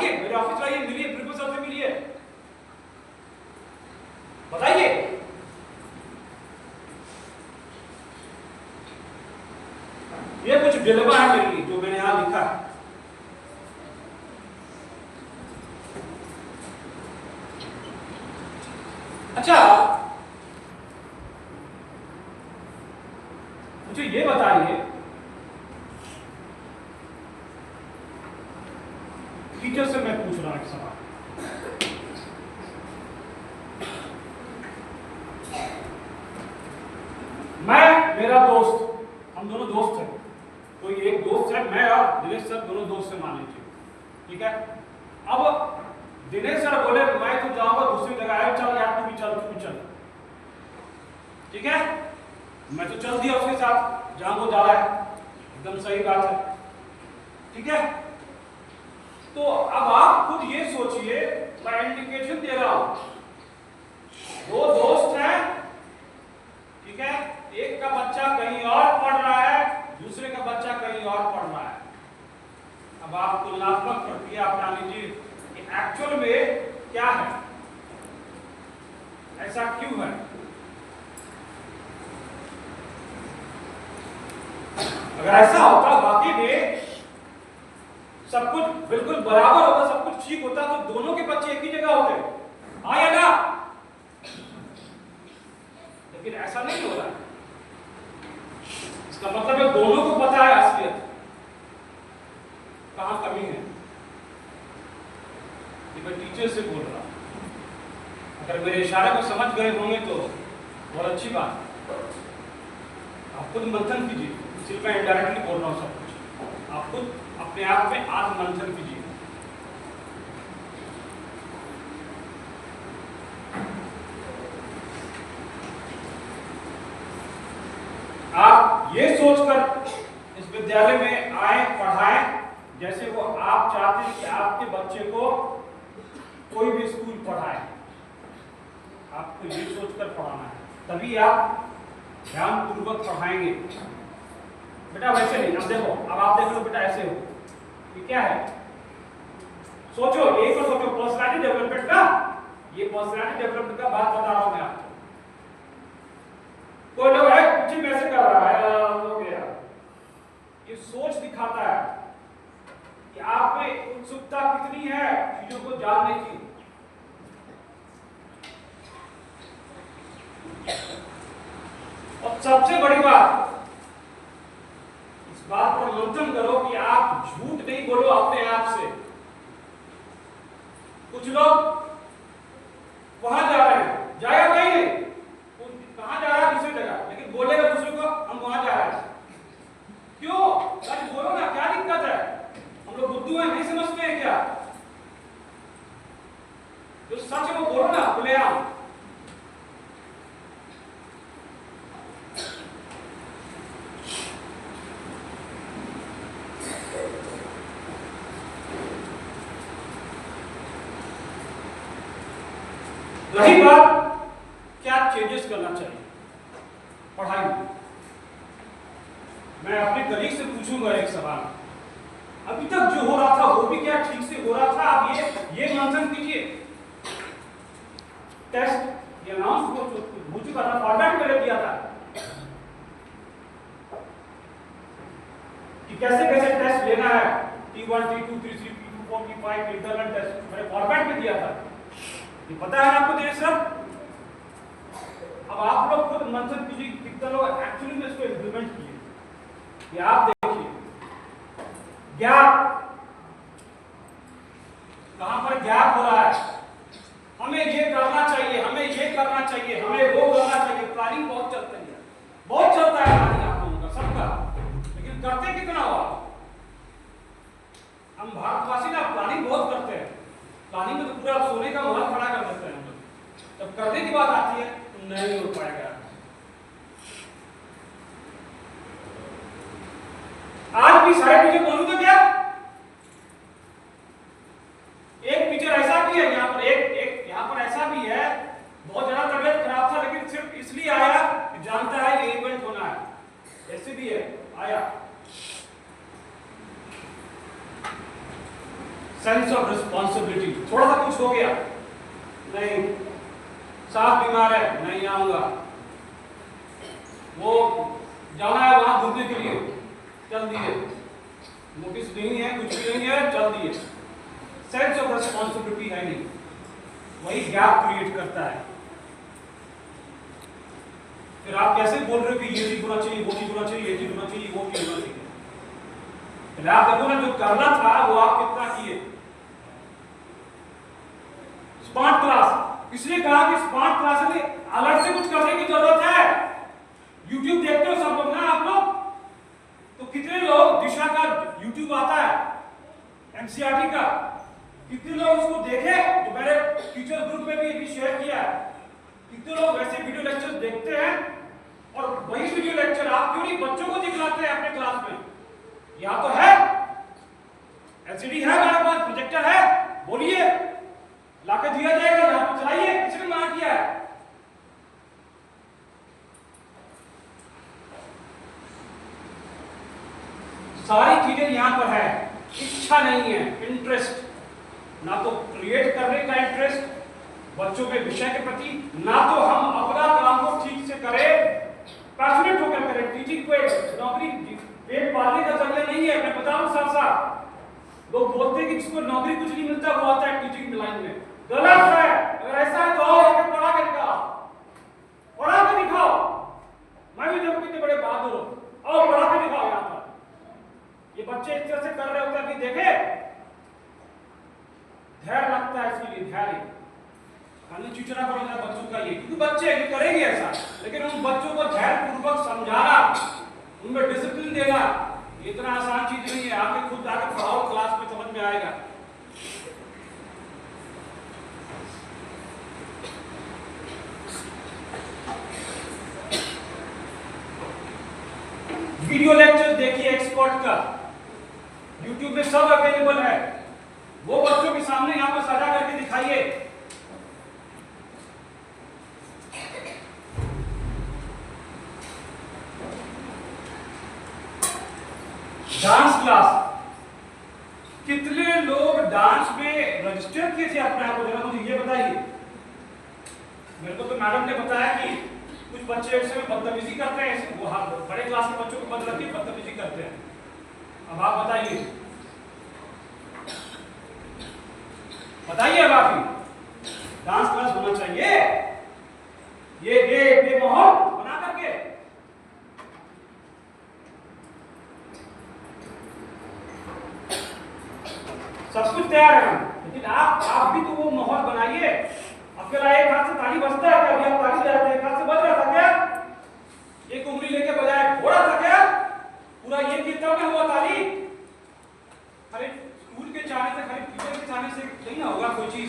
आइए मेरे ऑफिस आइए, मिलिए, प्रिंसिपल सर से मिलिए, बताइए। ये कुछ डिलेमा है मेरे लिए जो मैंने यहां लिखा है। अच्छा, मुझे ये बताइए, टीचर से मैं पूछ रहा हूं एक सवाल। मैं, मेरा दोस्त, हम दोनों दोस्त हैं, कोई एक दोस्त है, मैं और दिनेश सर दोनों दोस्त से मान लीजिए, ठीक है। अब दिनेश सर बोले मैं तो जाऊंगा दूसरी जगह है, चल यार तू भी चल, तू भी चल, ठीक है। मैं तो चल दिया उसके साथ, जहां वो जा रहा है, एकदम सही बात है, ठीक है। तो अब आप खुद ये सोचिए, मैं इंडिकेशन दे रहा हूं, दो दोस्त हैं, ठीक है, एक का बच्चा कहीं और पढ़ रहा है, दूसरे का बच्चा कहीं और पढ़ रहा है। अब आप तुलनात्मक प्रक्रिया अपना लीजिए कि एक्चुअल में क्या है, ऐसा क्यों है। अगर ऐसा होता वाकई में सब कुछ बिल्कुल बराबर होता, सब कुछ ठीक होता, तो दोनों के बच्चे एक ही जगह होते, हाँ या ना। लेकिन ऐसा नहीं हो रहा है। इसका मतलब है दोनों को पता है असलियत, कहां कमी है। ये मैं टीचर से बोल रहा हूं, अगर मेरे इशारे को समझ गए होंगे तो बहुत अच्छी बात है। आप खुद मंथन कीजिए, सिर्फ मैं इनडायरेक्टली बोल रहा हूं सब कुछ, आप खुद अपने आप में आत्म मंथन कीजिए। आप ये सोचकर इस विद्यालय में आए, पढ़ाएं, जैसे वो आप चाहते हैं कि आपके बच्चे को कोई भी स्कूल पढ़ाए। आपको ये सोचकर पढ़ाना है, तभी आप ध्यानपूर्वक पढ़ाएंगे। बेटा वैसे नहीं, अब देखो, अब आप देख लो बेटा, ऐसे हो, ये क्या है, सोचो, यही तो सोचो, पर्सनालिटी डेवलपमेंट का, ये पर्सनालिटी डेवलपमेंट का बात बता रहा हूं मैं आपको। कोई लोग है पीछे मैसेज कर रहा है, हो गया, ये सोच दिखाता है कि आप में उत्सुकता कितनी है चीजों को जानने की। और सबसे बड़ी बात, इस बात पर मंथन करो कि आप झूठ नहीं बोलो अपने आप से। कुछ लोग वहां जा रहे हैं, जाएगा कहीं नहीं, कहां जा रहा है, दूसरी जगह, लेकिन बोलेगा दूसरे को हम वहां जा रहे हैं। क्यों? अरे बोलो ना, क्या दिक्कत है, हम लोग बुद्धू हैं, नहीं समझते हैं क्या? जो सच है वो बोलो ना, खुलेआम। रही बात क्या चेंजेस करना चाहिए पढ़ाई में, मैं अपने कलीग से पूछूंगा एक सवाल। अभी तक जो हो रहा था वो भी क्या ठीक से हो रहा था? आप ये मंथन कीजिए। टेस्ट ये अनाउंस हो चुका था, फॉर्मेट मैंने दिया था कि कैसे कैसे टेस्ट लेना है, T1 T2 T3 T4 T5 internal test मैंने फॉर्मेट में दिया था। ये पता है आपको दिनेश सर? अब आप लोग खुद मंथन कीजिए, कितना लोग एक्चुअली में इसको इंप्लीमेंट किए। ये आप देखिए, गैप, कहां पर गैप हो रहा है। हमें ये करना चाहिए, हमें ये करना चाहिए, हमें वो करना चाहिए। प्लानिंग बहुत चलती है, बहुत चलता है प्लानिंग आप लोगों का, सबका, लेकिन करते कितना हो आप? हम भारतवासी ना प्लानिंग बहुत करते हैं, प्लानिंग में तो पूरा सोने का महल खड़ा कर देते हैं हम लोग। जब करने की बात आती है तो नहीं हो पाएगा। आज भी सारे टीचर बोलूं तो क्या, एक टीचर ऐसा भी है यहाँ पर, एक यहाँ पर ऐसा भी है, बहुत ज्यादा तबियत खराब था लेकिन सिर्फ इसलिए आया कि जानता है ये इवेंट होना है, ऐसे भी है, आया। Sense of responsibility. थोड़ा सा कुछ हो गया, नहीं साफ बीमार है, नहीं आऊंगा, वो जाना है वहां घूमने के लिए, चल दिए, नोटिस नहीं है, कुछ भी नहीं है, चल दिए। सेंस ऑफ रिस्पॉन्सिबिलिटी है नहीं, वही गैप क्रिएट करता है। फिर आप कैसे बोल रहे हो कि ये चीज होना चाहिए, वो चीज होना चाहिए, ये चीज होना चाहिए, वो चीज होना चाहिए? पहले आप देखो ना, जो करना था वो आप कितना किए। स्मार्ट क्लास इसलिए कहा कि स्मार्ट क्लास में अलग से कुछ करने की जरूरत है। YouTube देखते हो सब लोग ना, आप लोग तो कितने लोग दिशा का YouTube आता है, NCERT का, कितने लोग उसको देखे? जो मैंने टीचर ग्रुप में भी शेयर किया है, कितने लोग वैसे वीडियो लेक्चर देखते हैं और वही वीडियो लेक्चर आप क्यों नहीं बच्चों को दिखलाते हैं अपने क्लास में? यहाँ तो है, LCD है हमारे पास, प्रोजेक्टर है, बोलिए लाके दिया जाएगा, यहाँ पर चलाइए, किसने मना किया है? सारी चीजें यहाँ पर है, इच्छा नहीं है, इंटरेस्ट, ना तो क्रिएट करने का इंटरेस्ट बच्चों के विषय के प्रति, ना तो हम अपना काम को ठीक से करें, पैशनेट होकर करें। टीचिंग को एक नौकरी पेट पालने का जरिया नहीं है। मैं बता दूं साफ साफ, लोग बोलते हैं कि जिसको नौकरी कुछ नहीं मिलता वो आता है टीचिंग लाइन में, गलत है। अगर ऐसा है तो आओ पढ़ा के दिखाओ, पढ़ा के दिखाओ। मैं भी देखो कितने बड़े बहादुर हो, आओ पढ़ा के दिखाओ। यहाँ पर ये बच्चे इस तरह से कर रहे होते हैं, अभी देखे, धैर्य लगता है इसके लिए, धैर्य। हमें चिचरा पड़ेगा बच्चों का ये, क्योंकि बच्चे ये करेंगे ऐसा, लेकिन उन बच्चों को धैर्य पूर्वक समझाना, उनमें डिसिप्लिन देना, इतना आसान चीज नहीं है। आके खुद आके पढ़ाओ, क्लास में समझ में आएगा। वीडियो लेक्चर देखिए एक्सपर्ट का, YouTube में सब अवेलेबल है, वो बच्चों के सामने यहाँ पर सजा करके दिखाइए। डांस क्लास, कितने लोग डांस में रजिस्टर किए थे अपने आप को, जरा मुझे ये बताइए। मेरे को तो मैडम ने बताया कि कुछ बच्चे ऐसे बदतमीजी करते हैं, वो बड़े क्लास के बच्चों को बदल के बदतमीजी करते हैं। अब आप बताइए, बताइए अब आप ही, डांस क्लास होना चाहिए ये माहौल बना करके। सब कुछ तैयार है, लेकिन आप भी तो वो माहौल बनाइए। आपके लिए एक हाथ से ताली बजता है क्या? अभी आप ताली बजाते हैं, एक हाथ से बज रहा था क्या? एक उंगली लेके बजाया, घोड़ा था क्या? पूरा ये कीर्तन में हुआ ताली? अरे स्कूल के चाहने से, खाली टीचर के चाहने से नहीं ना होगा कोई चीज,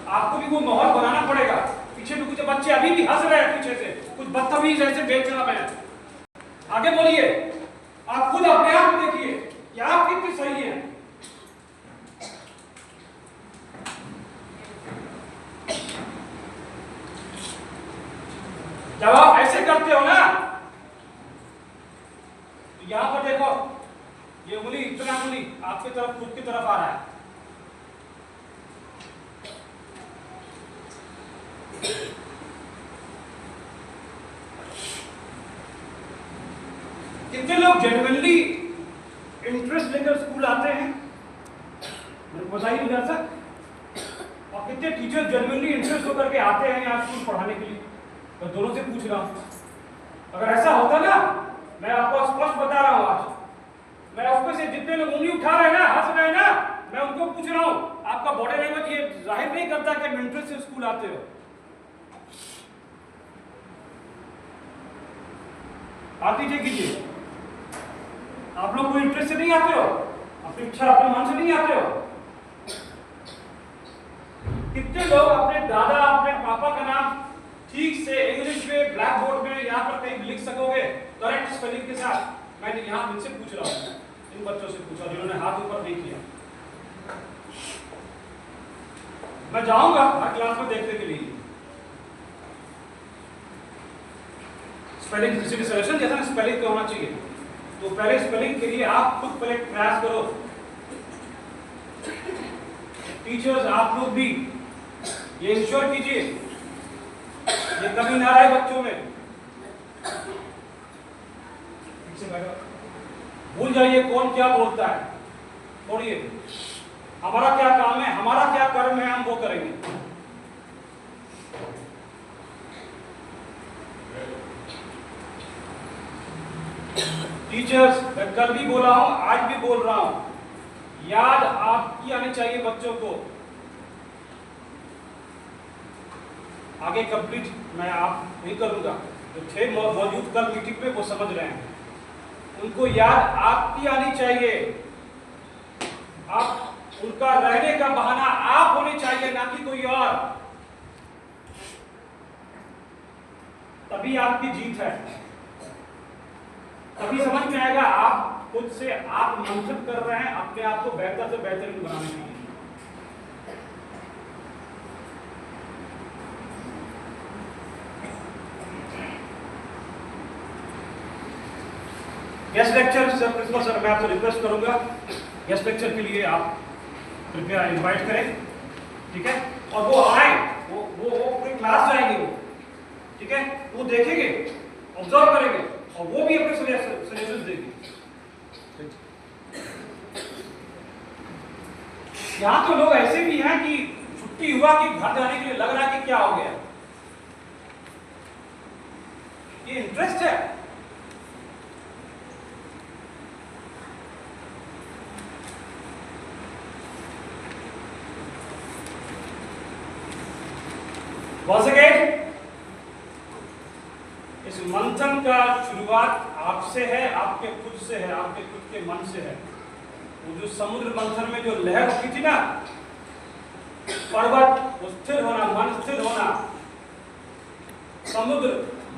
आपको भी वो माहौल बनाना पड़ेगा। पीछे भी कुछ बच्चे अभी भी हंस रहे हैं, पीछे से कुछ बदतमीज ऐसे बेचना है। आगे बोलिए, आप खुद अपने आप को देखिए कि आप कितनी सही है। जब आप ऐसे करते हो ना, तो यहां पर देखो, ये उंगली, इतना उंगली आपकी तरफ, खुद की तरफ आ रहा है। कितने लोग जेन्युइनली इंटरेस्ट लेकर स्कूल आते हैं, मेरे को बताइए इधर से। और कितने टीचर जेन्युइनली इंटरेस्ट होकर के आते हैं यहाँ स्कूल पढ़ाने के लिए? तो दोनों से पूछ रहा हूं, अगर ऐसा होता ना, मैं आपको स्पष्ट बता रहा हूं आज, मैं उसमें से जितने लोग उंगली उठा रहे हैं ना, हंस रहे हैं ना, मैं उनको पूछ रहा हूं, आपका बॉडी लैंग्वेज ये जाहिर नहीं करता कि इंटरेस्ट से स्कूल आते हो। हाथ नीचे कीजिए। आप लोग कोई इंटरेस्ट से नहीं आते हो, अपनी इच्छा अपने मन से नहीं आते हो। कितने लोग अपने दादा, अपने पापा का नाम ठीक से इंग्लिश में ब्लैक बोर्ड में यहाँ पर कहीं लिख सकोगे करेक्ट स्पेलिंग के साथ? मैं यहाँ इनसे पूछ रहा हूँ, इन बच्चों से पूछा जिन्होंने हाथ ऊपर नहीं किया। मैं जाऊंगा हर क्लास में देखने के लिए। स्पेलिंग किसी भी सजेशन जैसा स्पेलिंग का होना चाहिए, तो पहले स्पेलिंग के लिए आप खुद पहले प्रयास करो। टीचर्स आप लोग भी ये इंश्योर कीजिए ये कमी ना रहे बच्चों में। भूल जाइए कौन क्या बोलता है, छोड़िए। हमारा क्या काम है, हमारा क्या कर्म है, हम वो करेंगे। टीचर्स, मैं कल भी बोला हूं, आज भी बोल रहा हूं, याद आपकी आनी चाहिए बच्चों को। आगे कंप्लीट मैं आप नहीं करूंगा, जो थे मौजूद कल मीटिंग में वो समझ रहे हैं, उनको याद आपकी आनी चाहिए। आप उनका रहने का बहाना आप होने चाहिए, ना कि कोई और। तभी आपकी जीत है, तभी समझ में आएगा। आप खुद से आप मंथन कर रहे हैं अपने आप को बेहतर से बेहतरीन बनाने के लिए। Guest lecture sir, principal sir, मैं आपसे रिक्वेस्ट करूंगा गेस्ट लेक्चर के लिए आप कृपया इनवाइट करें, ठीक है। और वो आए, वो पूरी क्लास जाएंगे, वो ठीक है, वो देखेंगे, ऑब्जर्व करेंगे और वो भी अपने सजेशन देंगे। यहाँ तो लोग ऐसे भी हैं कि छुट्टी हुआ कि घर जाने के लिए लग रहा है कि क्या हो गया। ये इंटरेस्ट है। Once again, इस मंथन का शुरुआत आपसे है, आपके खुद से है, आपके खुद के मन से है। वो जो समुद्र मंथन में जो लहर उठी थी ना, पर्वत वो स्थिर होना, मन स्थिर होना, समुद्र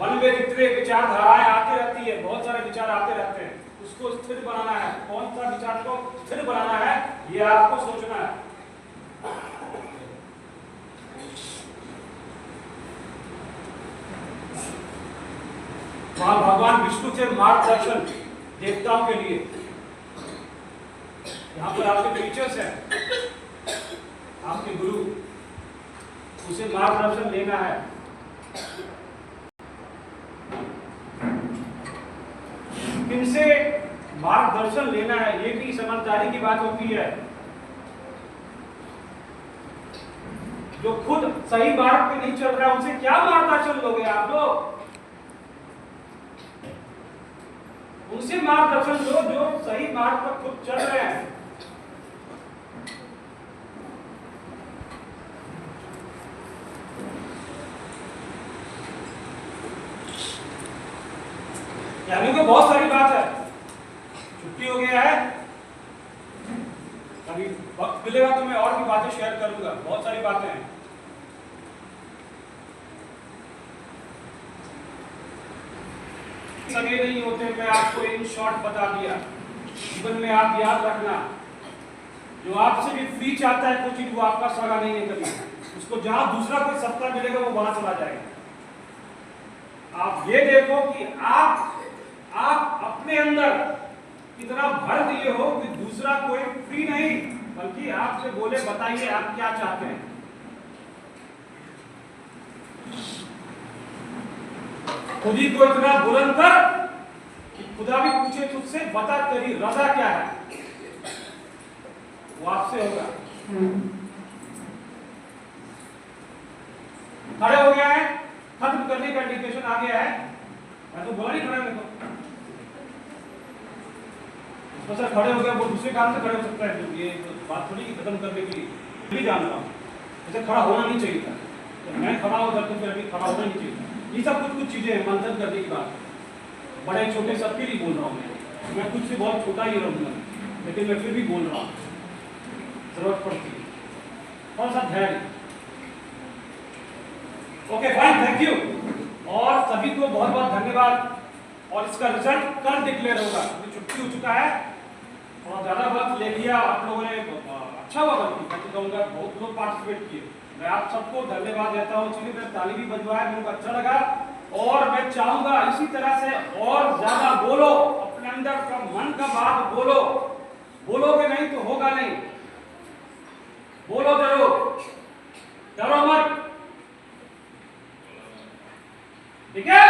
मन में जितने विचारधाराएं आती रहती है, बहुत सारे विचार आते रहते हैं, उसको स्थिर बनाना है। कौन सा विचार को स्थिर बनाना है, ये आपको सोचना है। वहां भगवान विष्णु के मार्गदर्शन देवताओं के लिए, यहाँ पर आपके टीचर्स हैं, आपके गुरु, उसे मार्गदर्शन लेना है। किनसे मार्गदर्शन लेना है, ये भी समझदारी की बात होती है। जो खुद सही मार्ग पे नहीं चल रहा है, उनसे क्या मार्गदर्शन लोगे आप लोग? उनसे मार्गदर्शन लो जो सही मार्ग पर खुद चल रहे हैं। यानी कि बहुत सारी बात है, छुट्टी हो गया है, अभी वक्त मिलेगा तो मैं और भी बातें शेयर करूंगा, बहुत सारी बातें हैं। सगे नहीं होते, मैं आपको इन शॉर्ट बता दिया। जीवन में आप याद रखना, जो आपसे भी फ्री चाहता है कोई चीज, वो आपका सगा नहीं है कभी। उसको जहां दूसरा कोई सत्ता मिलेगा वो वहां चला जाएगा। आप ये देखो कि आप अपने अंदर कितना भर दिए हो कि दूसरा कोई फ्री नहीं, बल्कि आपसे बोले बताइए आप क्या चाहते हैं। खुद ही को इतना बुलंद कर कि खुदा भी पूछे तुझसे बता तेरी रजा क्या है, वो आपसे होगा। खड़े हो गया है, खत्म करने का इंडिकेशन आ गया है। मैं तो बोला नहीं खड़े होने को, सर खड़े हो गया, वो दूसरे काम से खड़े हो सकता है, तो ये बात थोड़ी खत्म करने के लिए भी जान रहा हूँ। ऐसे खड़ा होना नहीं चाहिए था, तो मैं खड़ा होगा तो फिर अभी खड़ा होना नहीं चाहिए था। ये सब कुछ चीजें हैं मंथन करने की बात, बड़े छोटे सबके लिए बोल रहा हूँ। मैं कुछ से बहुत छोटा ही रहूंगा, लेकिन मैं फिर भी बोल रहा हूँ, जरूरत पड़ती है थोड़ा सा धैर्य। ओके फाइन, थैंक यू, और सभी को बहुत बहुत धन्यवाद। और इसका रिजल्ट कल डिक्लेयर होगा, अभी छुट्टी हो चुका है, थोड़ा ज्यादा वक्त ले लिया आप लोगों ने, अच्छा हुआ बल्कि मैं तो कहूँगा बहुत लोग पार्टिसिपेट किए। मैं आप सबको धन्यवाद देता हूँ, चलिए मैं ताली भी बजवाया, मेरे को अच्छा लगा। और मैं चाहूंगा इसी तरह से और ज्यादा बोलो, अपने अंदर का मन का बात बोलो, बोलोगे नहीं तो होगा नहीं, बोलो ठीक है।